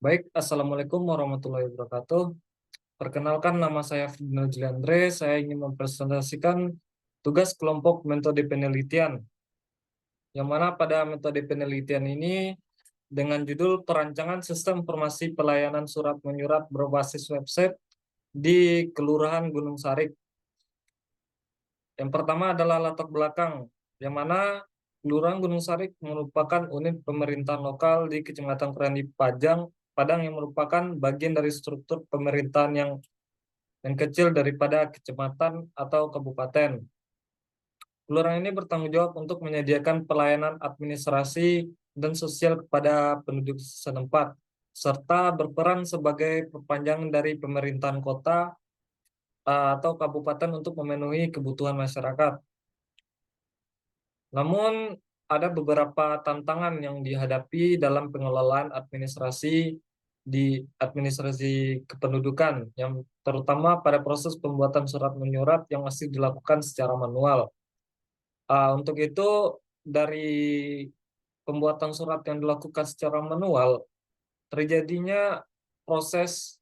Baik, Assalamualaikum warahmatullahi wabarakatuh. Perkenalkan, nama saya Ferdinand Juliandre. Saya ingin mempresentasikan tugas kelompok metode penelitian, yang mana pada metode penelitian ini dengan judul Perancangan Sistem Informasi Pelayanan Surat Menyurat Berbasis Website di Kelurahan Gunung Sarik. Yang pertama adalah latar belakang, yang mana Kelurahan Gunung Sarik merupakan unit pemerintahan lokal di Kecamatan Krani Padang yang merupakan bagian dari struktur pemerintahan yang kecil daripada kecamatan atau kabupaten. Kelurahan ini bertanggung jawab untuk menyediakan pelayanan administrasi dan sosial kepada penduduk setempat, serta berperan sebagai perpanjangan dari pemerintahan kota atau kabupaten untuk memenuhi kebutuhan masyarakat. Namun, ada beberapa tantangan yang dihadapi dalam pengelolaan administrasi di administrasi kependudukan, yang terutama pada proses pembuatan surat menyurat yang masih dilakukan secara manual. Untuk itu, dari pembuatan surat yang dilakukan secara manual, terjadinya proses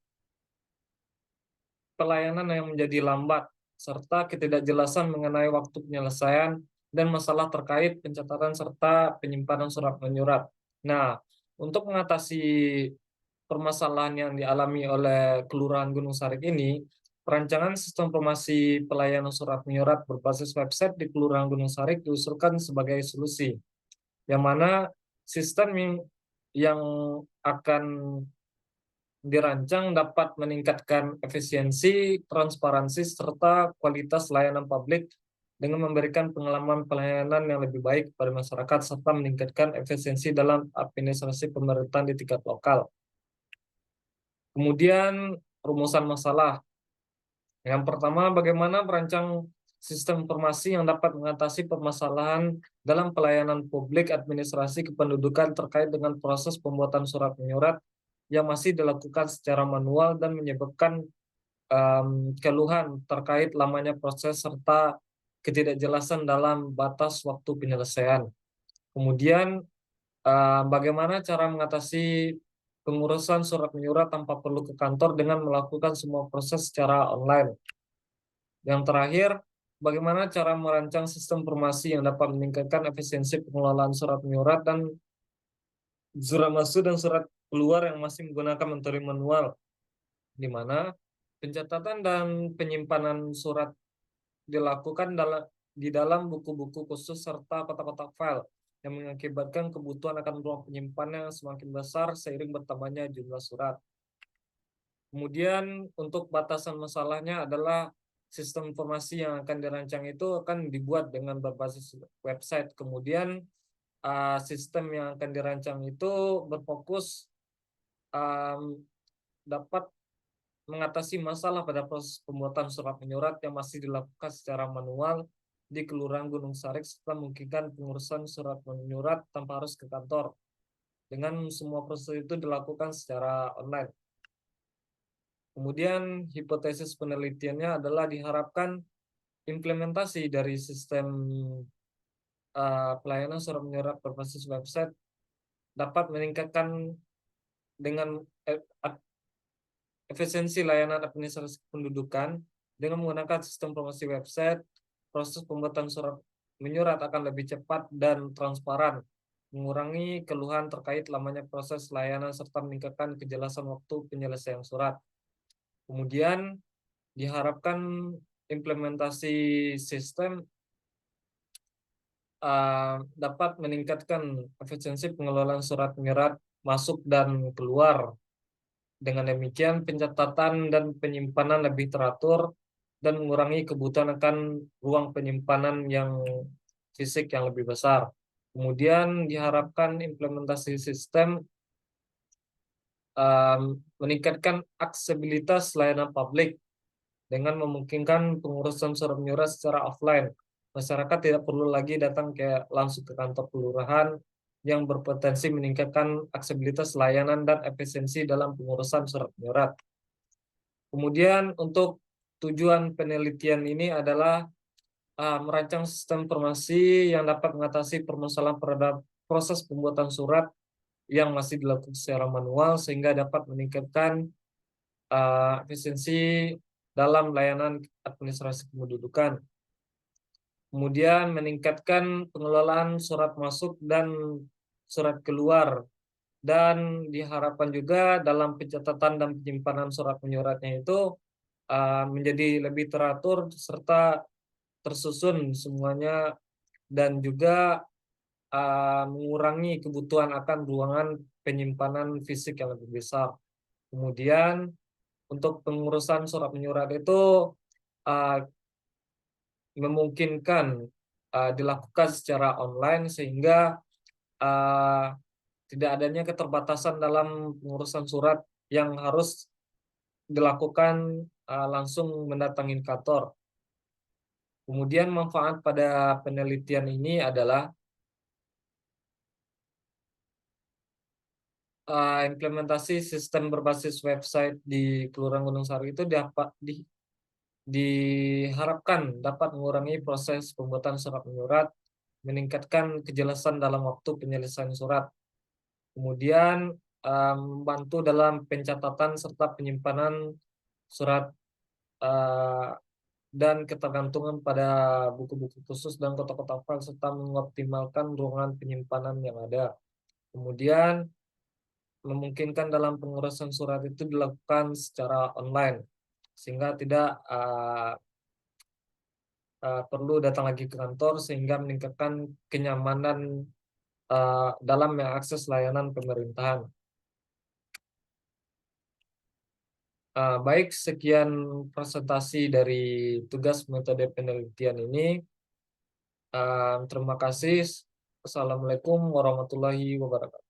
pelayanan yang menjadi lambat, serta ketidakjelasan mengenai waktu penyelesaian dan masalah terkait pencatatan serta penyimpanan surat menyurat. Nah, untuk mengatasi permasalahan yang dialami oleh Kelurahan Gunung Sarik ini, perancangan sistem informasi pelayanan surat menyurat berbasis website di Kelurahan Gunung Sarik diusulkan sebagai solusi, yang mana sistem yang akan dirancang dapat meningkatkan efisiensi, transparansi, serta kualitas layanan publik dengan memberikan pengalaman pelayanan yang lebih baik kepada masyarakat serta meningkatkan efisiensi dalam administrasi pemerintahan di tingkat lokal. Kemudian rumusan masalah. Yang pertama, bagaimana merancang sistem informasi yang dapat mengatasi permasalahan dalam pelayanan publik administrasi kependudukan terkait dengan proses pembuatan surat menyurat yang masih dilakukan secara manual dan menyebabkan keluhan terkait lamanya proses serta ketidakjelasan dalam batas waktu penyelesaian. Kemudian, bagaimana cara mengatasi pengurusan surat menyurat tanpa perlu ke kantor dengan melakukan semua proses secara online. Yang terakhir, bagaimana cara merancang sistem informasi yang dapat meningkatkan efisiensi pengelolaan surat menyurat dan surat masuk dan surat keluar yang masih menggunakan metode manual, di mana pencatatan dan penyimpanan surat dilakukan di dalam buku-buku khusus serta kotak-kotak file yang mengakibatkan kebutuhan akan ruang penyimpanan yang semakin besar seiring bertambahnya jumlah surat. Kemudian untuk batasan masalahnya adalah sistem informasi yang akan dirancang itu akan dibuat dengan berbasis website. Kemudian sistem yang akan dirancang itu berfokus dapat mengatasi masalah pada proses pembuatan surat menyurat yang masih dilakukan secara manual di Kelurahan Gunung Sarik serta memungkinkan pengurusan surat menyurat tanpa harus ke kantor dengan semua proses itu dilakukan secara online. Kemudian hipotesis penelitiannya adalah diharapkan implementasi dari sistem pelayanan surat menyurat berbasis website dapat meningkatkan dengan efisiensi layanan administrasi pendudukan dengan menggunakan sistem promosi website. Proses pembuatan surat menyurat akan lebih cepat dan transparan, mengurangi keluhan terkait lamanya proses layanan serta meningkatkan kejelasan waktu penyelesaian surat. Kemudian diharapkan implementasi sistem dapat meningkatkan efisiensi pengelolaan surat menyurat masuk dan keluar. Dengan demikian, pencatatan dan penyimpanan lebih teratur dan mengurangi kebutuhan akan ruang penyimpanan yang fisik yang lebih besar. Kemudian diharapkan implementasi sistem meningkatkan aksesibilitas layanan publik dengan memungkinkan pengurusan surat menyurat secara offline. Masyarakat tidak perlu lagi datang langsung ke kantor kelurahan yang berpotensi meningkatkan aksesibilitas layanan dan efisiensi dalam pengurusan surat menyurat. Kemudian untuk tujuan penelitian ini adalah merancang sistem informasi yang dapat mengatasi permasalahan pada proses pembuatan surat yang masih dilakukan secara manual sehingga dapat meningkatkan efisiensi dalam layanan administrasi kependudukan. Kemudian meningkatkan pengelolaan surat masuk dan surat keluar, dan diharapkan juga dalam pencatatan dan penyimpanan surat menyuratnya itu menjadi lebih teratur serta tersusun semuanya, dan juga mengurangi kebutuhan akan ruangan penyimpanan fisik yang lebih besar. Kemudian untuk pengurusan surat menyurat itu uh, memungkinkan dilakukan secara online sehingga uh, tidak adanya keterbatasan dalam pengurusan surat yang harus dilakukan langsung mendatangi kantor. Kemudian manfaat pada penelitian ini adalah implementasi sistem berbasis website di Kelurahan Gunung Sari itu diharapkan dapat mengurangi proses pembuatan surat menyurat, meningkatkan kejelasan dalam waktu penyelesaian surat, kemudian membantu dalam pencatatan serta penyimpanan surat dan ketergantungan pada buku-buku khusus dan kotak-kotak file serta mengoptimalkan ruangan penyimpanan yang ada. Kemudian memungkinkan dalam pengurusan surat itu dilakukan secara online sehingga tidak perlu datang lagi ke kantor sehingga meningkatkan kenyamanan dalam mengakses layanan pemerintahan. Baik, sekian presentasi dari tugas metode penelitian ini. Terima kasih. Assalamualaikum warahmatullahi wabarakatuh.